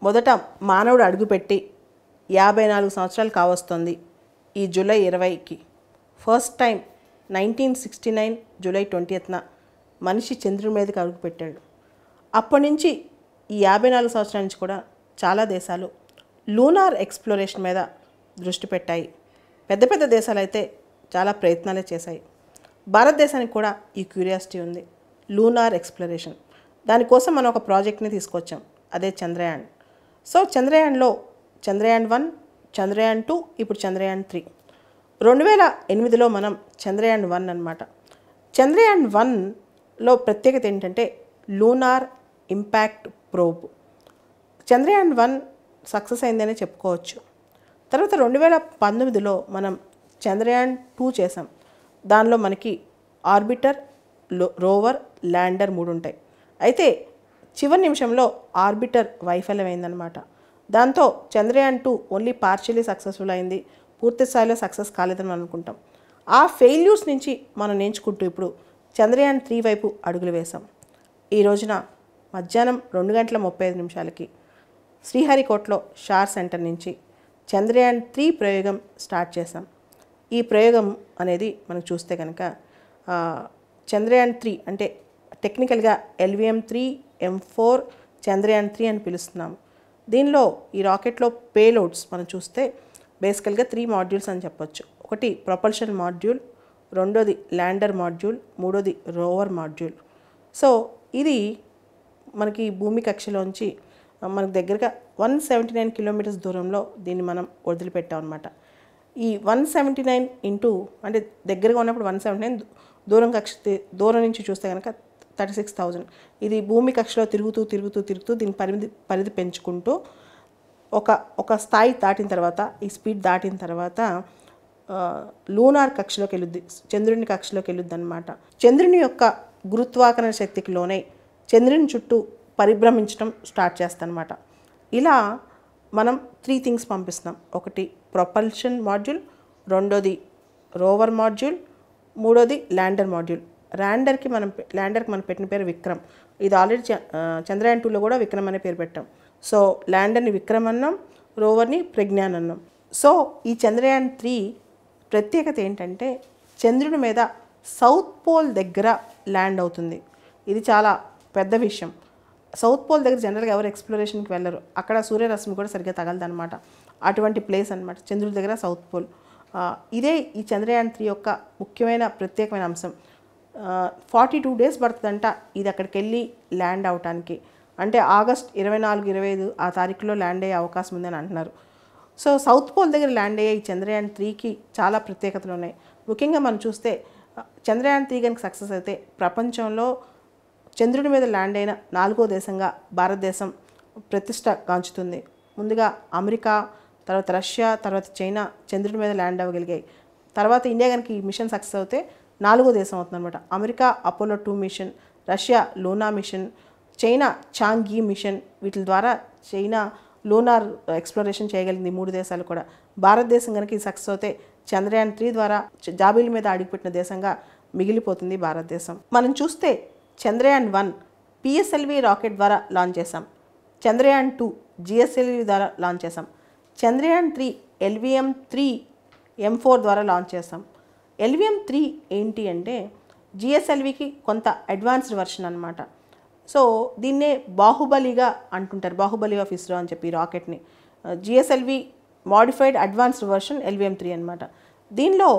మొదట మానవుడు అడుగుపెట్టి 54 సంవత్సరాలు కావస్తుంది ఈ జూలై 20కి. ఫస్ట్ టైం 1969 జూలై 20న మనిషి చంద్రుడి మీదకి అడుగుపెట్టాడు. అప్పటి నుంచి ఈ 54 సంవత్సరాల నుంచి కూడా చాలా దేశాలు లూనార్ ఎక్స్ప్లోరేషన్ మీద దృష్టి పెట్టాయి. పెద్ద పెద్ద దేశాలు అయితే చాలా ప్రయత్నాలే చేశాయి. భారతదేశానికి కూడా ఈ క్యూరియాసిటీ ఉంది, లూనార్ ఎక్స్ప్లోరేషన్. దానికోసం మనం ఒక ప్రాజెక్ట్ని తీసుకొచ్చాం, అదే చంద్రయాన్. సో చంద్రయాన్లో చంద్రయాన్ 1, చంద్రయాన్ 2, ఇప్పుడు చంద్రయాన్ 3. 2008లో మనం చంద్రయాన్ 1 అన్నమాట. చంద్రయాన్ 1లో ప్రత్యేకత ఏంటంటే lunar impact probe. Chandrayaan 1 success అయిందనే చెప్పుకోవచ్చు. తర్వాత 2019లో మనం చంద్రయాన్ 2 చేసాం. దానిలో మనకి ఆర్బిటర్, రోవర్, ల్యాండర్ 3 ఉంటాయి. అయితే చివరి నిమిషంలో ఆర్బిటర్ వైఫల్యమైందనమాట. దాంతో చంద్రయాన్ 2 ఓన్లీ పార్షియలీ సక్సెస్ఫుల్ అయింది, పూర్తి స్థాయిలో సక్సెస్ కాలేదని మనం అనుకుంటాం. ఆ ఫెయిల్యూర్స్ నుంచి మనం నేర్చుకుంటూ ఇప్పుడు చంద్రయాన్ 3 వైపు అడుగులు వేసాం. ఈ రోజున మధ్యాహ్నం 2:35 శ్రీహరికోటలో షార్ సెంటర్ నుంచి చంద్రయాన్ 3 ప్రయోగం స్టార్ట్ చేసాం. ఈ ప్రయోగం అనేది మనం చూస్తే కనుక చంద్రయాన్ 3 అంటే టెక్నికల్గా LVM-3 M4 చంద్రయాన్ 3 అని పిలుస్తున్నాము. దీనిలో ఈ రాకెట్లో పేలోడ్స్ మనం చూస్తే బేసికల్గా 3 మాడ్యూల్స్ అని చెప్పొచ్చు. ఒకటి ప్రొపల్షన్ మాడ్యూల్, రెండోది ల్యాండర్ మాడ్యూల్, మూడోది రోవర్ మాడ్యూల్. సో ఇది మనకి భూమి కక్షలోంచి మనకు దగ్గరగా 179 కిలోమీటర్స్ దూరంలో దీన్ని మనం వదిలిపెట్టాం అనమాట. ఈ 179 ఇంటూ అంటే దగ్గరగా ఉన్నప్పుడు 179, దూరం నుంచి చూస్తే కనుక 36,000. ఇది భూమి కక్షలో తిరుగుతూ దీని పరిధి పెంచుకుంటూ ఒక స్థాయి దాటిన తర్వాత, ఈ స్పీడ్ దాటిన తర్వాత లూనార్ కక్షలోకి వెళ్ళుద్ది, చంద్రుని కక్షలోకి వెళ్ళుద్ది అనమాట. చంద్రుని యొక్క గురుత్వాకర్షణ శక్తికి లోనై చంద్రుని చుట్టూ పరిభ్రమించడం స్టార్ట్ చేస్తానమాట. ఇలా మనం 3 థింగ్స్ పంపిస్తున్నాం. ఒకటి ప్రొపల్షన్ మాడ్యూల్, రెండోది రోవర్ మాడ్యూల్, మూడోది ల్యాండర్ మాడ్యూల్. ల్యాండర్కి మనం పెట్టిన పేరు విక్రమ్. ఇది ఆల్రెడీ చంద్రయాన్ 2లో కూడా విక్రమ్ అనే పేరు పెట్టాం. సో ల్యాండర్ని విక్రమ్ అన్నాం, రోవర్ని ప్రజ్ఞాన్ అన్నాం. సో ఈ చంద్రయాన్ 3 ప్రత్యేకత ఏంటంటే చంద్రుడి మీద సౌత్ పోల్ దగ్గర ల్యాండ్ అవుతుంది. ఇది చాలా పెద్ద విషయం. సౌత్ పోల్ దగ్గర జనరల్గా ఎవరు ఎక్స్ప్లోరేషన్కి వెళ్ళరు, అక్కడ సూర్యరశ్మి కూడా సరిగ్గా తగలదనమాట. అటువంటి ప్లేస్ అనమాట చంద్రుడి దగ్గర సౌత్ పోల్. ఇదే ఈ చంద్రయాన్ 3 యొక్క ముఖ్యమైన ప్రత్యేకమైన అంశం. 42 డేస్ పడుతుందంట ఇది అక్కడికి వెళ్ళి ల్యాండ్ అవటానికి. అంటే ఆగస్ట్ 24, 25 ఆ తారీఖులో ల్యాండ్ అయ్యే అవకాశం ఉందని అంటున్నారు. సో సౌత్ పోల్ దగ్గర ల్యాండ్ అయ్యే ఈ చంద్రయాన్ 3కి చాలా ప్రత్యేకతలు ఉన్నాయి. ముఖ్యంగా మనం చూస్తే చంద్రయాన్ 3 కనుక సక్సెస్ అయితే ప్రపంచంలో చంద్రుడి మీద ల్యాండ్ అయిన 4వ దేశంగా భారతదేశం ప్రతిష్ట గాంచుతుంది. ముందుగా అమెరికా, తర్వాత రష్యా, తర్వాత చైనా చంద్రుడి మీద ల్యాండ్ అవ్వగలిగాయి. తర్వాత ఇండియా కనుక ఈ మిషన్ సక్సెస్ అవుతే 4వ దేశం అవుతుంది అనమాట. America Apollo 2 mission, Russia Luna mission, China Chang'e mission. వీటి ద్వారా చైనా లూనార్ ఎక్స్ప్లోరేషన్ చేయగలిగింది 3 దేశాలు కూడా. భారతదేశం కనుక ఈ సక్సెస్ అవుతే చంద్రయాన్ 3 ద్వారా జాబిల మీద అడుగుపెట్టిన దేశంగా మిగిలిపోతుంది భారతదేశం. మనం చూస్తే చంద్రయాన్ 1 PSLV రాకెట్ ద్వారా లాంచ్ చేసాం. చంద్రయాన్ 2 GSLV ద్వారా లాంచ్ చేసాం. చంద్రయాన్ 3 LVM-3 M4 ద్వారా లాంచ్ చేసాం. LVM-3 ఏంటి అంటే GSLVకి కొంత అడ్వాన్స్డ్ వర్షన్ అనమాట. సో దీన్నే బాహుబలిగా అంటుంటారు, బాహుబలి ఆఫ్ ఇస్రో అని చెప్పి రాకెట్ని. GSLV modified advanced version LVM-3 అనమాట. దీనిలో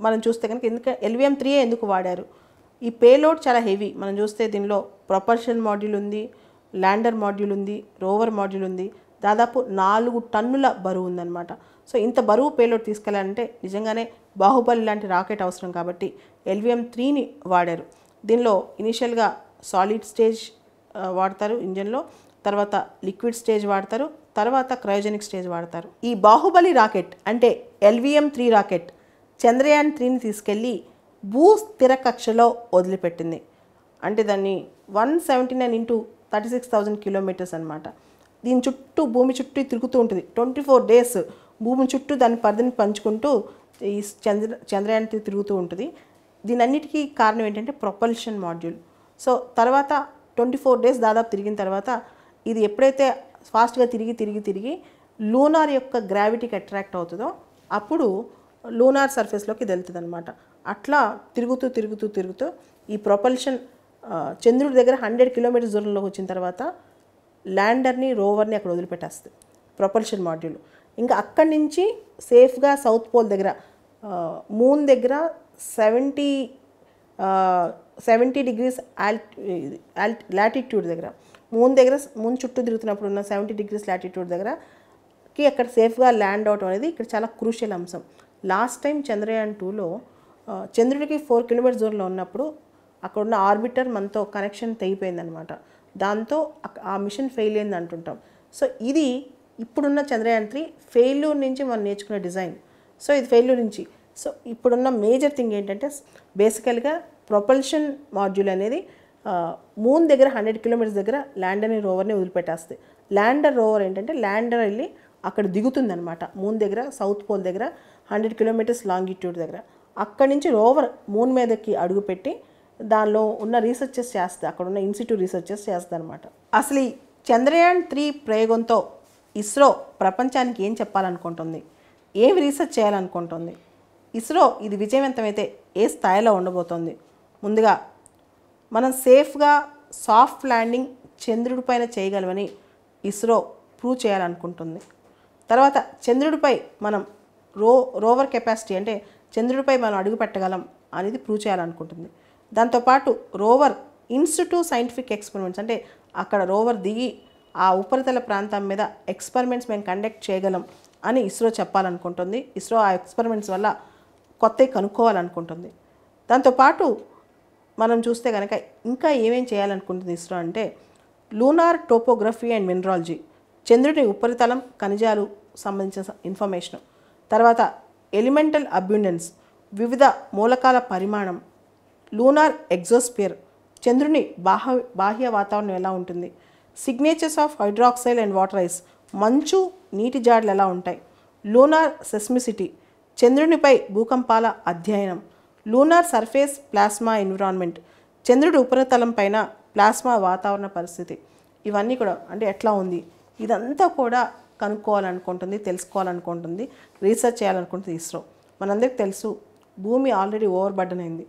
మనం చూస్తే కనుక LVM-3 ఎందుకు వాడారు, ఈ పేలోడ్ చాలా హెవీ. మనం చూస్తే దీనిలో ప్రొపల్షన్ మాడ్యూల్ ఉంది, ల్యాండర్ మాడ్యూల్ ఉంది, రోవర్ మాడ్యూల్ ఉంది. దాదాపు 4 టన్నుల బరువు ఉందన్నమాట. సో ఇంత బరువు పేలోడ్ తీసుకెళ్లాలంటే నిజంగానే బాహుబలి లాంటి రాకెట్ అవసరం కాబట్టి LVM-3ని వాడారు. దీనిలో ఇనిషియల్గా సాలిడ్ స్టేజ్ వాడతారు ఇంజన్లో, తర్వాత లిక్విడ్ స్టేజ్ వాడతారు, తర్వాత క్రయోజెనిక్ స్టేజ్ వాడతారు. ఈ బాహుబలి రాకెట్ అంటే LVM-3 రాకెట్ చంద్రయాన్ 3ని తీసుకెళ్ళి భూ స్థిర కక్షలో వదిలిపెట్టింది. అంటే దాన్ని 179 ఇంటూ 36,000 కిలోమీటర్స్ అనమాట. దీని చుట్టూ భూమి చుట్టూ తిరుగుతూ ఉంటుంది. 24 డేస్ భూమి చుట్టూ దాని పరిధిని పంచుకుంటూ ఈ చంద్రయాన్ తిరుగుతూ ఉంటుంది. దీని అన్నిటికీ కారణం ఏంటంటే ప్రొపల్షన్ మాడ్యూల్. సో తర్వాత 24 డేస్ దాదాపు తిరిగిన తర్వాత ఇది ఎప్పుడైతే ఫాస్ట్గా తిరిగి తిరిగి తిరిగి లూనార్ యొక్క గ్రావిటీకి అట్రాక్ట్ అవుతుందో అప్పుడు లూనార్ సర్ఫేస్లోకి వెళ్తుంది అనమాట. అట్లా తిరుగుతూ తిరుగుతూ తిరుగుతూ ఈ ప్రొపల్షన్ చంద్రుడి దగ్గర 100 కిలోమీటర్స్ దూరంలోకి వచ్చిన తర్వాత ల్యాండర్ని రోవర్ని అక్కడ వదిలిపెట్టేస్తుంది ప్రొపల్షన్ మాడ్యూల్. ఇంకా అక్కడి నుంచి సేఫ్గా సౌత్ పోల్ దగ్గర మూన్ దగ్గర 70 డిగ్రీస్ లాటిట్యూడ్ దగ్గర మూన్ చుట్టూ తిరుగుతున్నప్పుడు ఉన్న 70 డిగ్రీస్ లాటిట్యూడ్ దగ్గరకి అక్కడ సేఫ్గా ల్యాండ్ అవటం అనేది ఇక్కడ చాలా క్రూషియల్ అంశం. లాస్ట్ టైం చంద్రయాన్ 2లో చంద్రుడికి 4 కిలోమీటర్స్ దూరంలో ఉన్నప్పుడు అక్కడ ఉన్న ఆర్బిటర్ మనతో కనెక్షన్ తెగిపోయిందనమాట. దాంతో ఆ మిషన్ ఫెయిల్ అయింది అంటుంటాం. సో ఇది ఇప్పుడున్న చంద్రయాన్ 3 ఫెయిల్యూర్ నుంచి మనం నేర్చుకునే డిజైన్. సో ఇది ఫెయిల్యూర్ నుంచి. సో ఇప్పుడున్న మేజర్ థింగ్ ఏంటంటే బేసికల్గా ప్రొపల్షన్ మాడ్యూల్ అనేది మూన్ దగ్గర 100 కిలోమీటర్స్ దగ్గర ల్యాండర్ని రోవర్ని వదిలిపెట్టేస్తుంది. ల్యాండర్ రోవర్ ఏంటంటే ల్యాండర్ వెళ్ళి అక్కడ దిగుతుంది అనమాట మూన్ దగ్గర సౌత్ పోల్ దగ్గర 100 కిలోమీటర్స్ లాంగిట్యూడ్ దగ్గర. అక్కడి నుంచి రోవర్ మూన్ మీదకి అడుగుపెట్టి దానిలో ఉన్న రీసెర్చెస్ చేస్తుంది, అక్కడ ఉన్న ఇన్స్టిట్యూట్ రీసెర్చెస్ చేస్తుంది అనమాట. అసలు ఈ చంద్రయాన్ 3 ప్రయోగంతో ఇస్రో ప్రపంచానికి ఏం చెప్పాలనుకుంటుంది, ఏమి రీసెర్చ్ చేయాలనుకుంటుంది, ఇస్రో ఇది విజయవంతమైతే ఏ స్థాయిలో ఉండబోతోంది? ముందుగా మనం సేఫ్గా సాఫ్ట్ ల్యాండింగ్ చంద్రుడి పైన చేయగలమని ఇస్రో ప్రూవ్ చేయాలనుకుంటుంది. తర్వాత చంద్రుడిపై మనం రోవర్ కెపాసిటీ అంటే చంద్రుడిపై మనం అడుగు పెట్టగలం అనేది ప్రూవ్ చేయాలనుకుంటుంది. దాంతోపాటు రోవర్ ఇన్స్టిట్యూట్ సైంటిఫిక్ ఎక్స్పెరిమెంట్స్ అంటే అక్కడ రోవర్ దిగి ఆ ఉపరితల ప్రాంతం మీద ఎక్స్పెరిమెంట్స్ మేము కండక్ట్ చేయగలం అని ఇస్రో చెప్పాలనుకుంటుంది. ఇస్రో ఆ ఎక్స్పెరిమెంట్స్ వల్ల కొత్తవి కనుక్కోవాలనుకుంటుంది. దాంతోపాటు మనం చూస్తే కనుక ఇంకా ఏమేం చేయాలనుకుంటుంది ఇస్రో అంటే లూనార్ టోపోగ్రఫీ అండ్ మినరాలజీ, చంద్రుడి ఉపరితలం ఖనిజాలు సంబంధించిన ఇన్ఫర్మేషన్, తర్వాత ఎలిమెంటల్ అబ్యుండెన్స్, వివిధ మూలకాల పరిమాణం, లూనార్ ఎగ్జోస్పియర్, చంద్రుని బాహ్య వాతావరణం ఎలా ఉంటుంది, signatures of hydroxyl and water ice, మంచు నీటి జాడలు ఎలా ఉంటాయి, లూనార్ సెస్మిసిటీ, చంద్రునిపై భూకంపాల అధ్యయనం, లూనార్ సర్ఫేస్ ప్లాస్మా ఎన్విరాన్మెంట్, చంద్రుడి ఉపరితలం పైన ప్లాస్మా వాతావరణ పరిస్థితి, ఇవన్నీ కూడా అంటే ఎట్లా ఉంది ఇదంతా కూడా కనుక్కోవాలనుకుంటుంది, తెలుసుకోవాలనుకుంటుంది, రీసెర్చ్ చేయాలనుకుంటుంది ఇస్రో. మనందరికీ తెలుసు భూమి ఆల్రెడీ ఓవర్ బర్డన్ అయింది.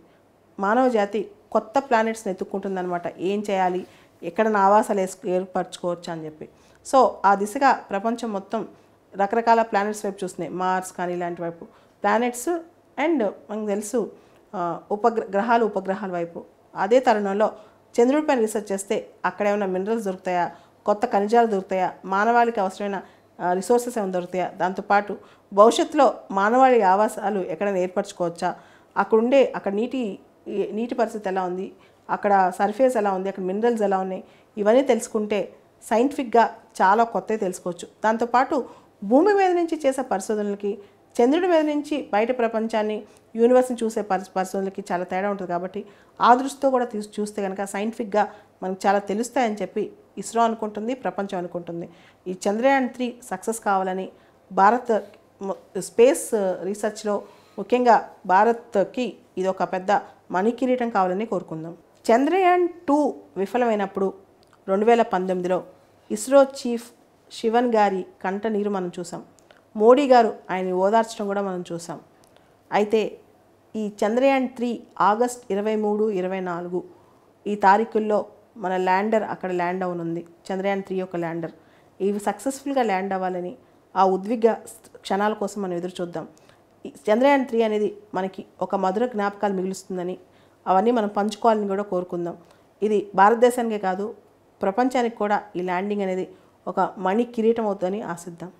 మానవ జాతి కొత్త ప్లానెట్స్ని ఎత్తుక్కుంటుందన్నమాట. ఏం చేయాలి, ఎక్కడ ఆవాసాలు ఏర్పరచుకోవచ్చు అని చెప్పి. సో ఆ దిశగా ప్రపంచం మొత్తం రకరకాల ప్లానెట్స్ వైపు చూస్తున్నాయి. మార్స్ కానీ ఇలాంటి వైపు ప్లానెట్స్ అండ్ మనకు తెలుసు ఉపగ్రహాల వైపు. అదే తరుణంలో చంద్రుడిపైన రీసెర్చ్ చేస్తే అక్కడ ఏమైనా మినరల్స్ దొరుకుతాయా, కొత్త ఖనిజాలు దొరుకుతాయా, మానవాళికి అవసరమైన రిసోర్సెస్ ఏమైనా దొరుకుతాయా, దాంతోపాటు భవిష్యత్తులో మానవాళి ఆవాసాలు ఎక్కడైనా ఏర్పరచుకోవచ్చా, అక్కడ నీటి పరిస్థితి ఎలా ఉంది, అక్కడ సర్ఫేస్ ఎలా ఉంది, అక్కడ మినరల్స్ ఎలా ఉన్నాయి, ఇవన్నీ తెలుసుకుంటే సైంటిఫిక్గా చాలా కొత్తవి తెలుసుకోవచ్చు. దాంతోపాటు భూమి మీద నుంచి చేసే పరిశోధనలకి చంద్రుడి మీద నుంచి బయట ప్రపంచాన్ని యూనివర్స్ని చూసే పరిశోధనలకి చాలా తేడా ఉంటుంది. కాబట్టి ఆ దృష్టితో కూడా చూస్తే కనుక సైంటిఫిక్గా మనకు చాలా తెలుస్తాయని చెప్పి ఇస్రో అనుకుంటుంది, ప్రపంచం అనుకుంటుంది. ఈ చంద్రయాన్ 3 సక్సెస్ కావాలని భారత్ స్పేస్ రీసెర్చ్లో ముఖ్యంగా భారత్కి ఇది ఒక పెద్ద మణికిరీటం కావాలని కోరుకుందాం. చంద్రయాన్ 2 విఫలమైనప్పుడు 2019లో ఇస్రో చీఫ్ శివన్ గారి కంట నీరు మనం చూసాం. మోడీ గారు ఆయన్ని ఓదార్చడం కూడా మనం చూసాం. అయితే ఈ చంద్రయాన్ 3 ఆగస్ట్ 23, 24 ఈ తారీఖుల్లో మన ల్యాండర్ అక్కడ ల్యాండ్ అవనుంది. చంద్రయాన్ 3 యొక్క ల్యాండర్ ఇవి సక్సెస్ఫుల్గా ల్యాండ్ అవ్వాలని ఆ ఉద్విగ్న క్షణాల కోసం మనం ఎదురు చూద్దాం. ఈ చంద్రయాన్ 3 అనేది మనకి ఒక మధుర జ్ఞాపకాలు మిగులుస్తుందని, అవన్నీ మనం పంచుకోవాలని కూడా కోరుకుందాం. ఇది భారతదేశానికే కాదు ప్రపంచానికి కూడా ఈ ల్యాండింగ్ అనేది ఒక మణి కిరీటం అవుతుందని ఆశిద్దాం.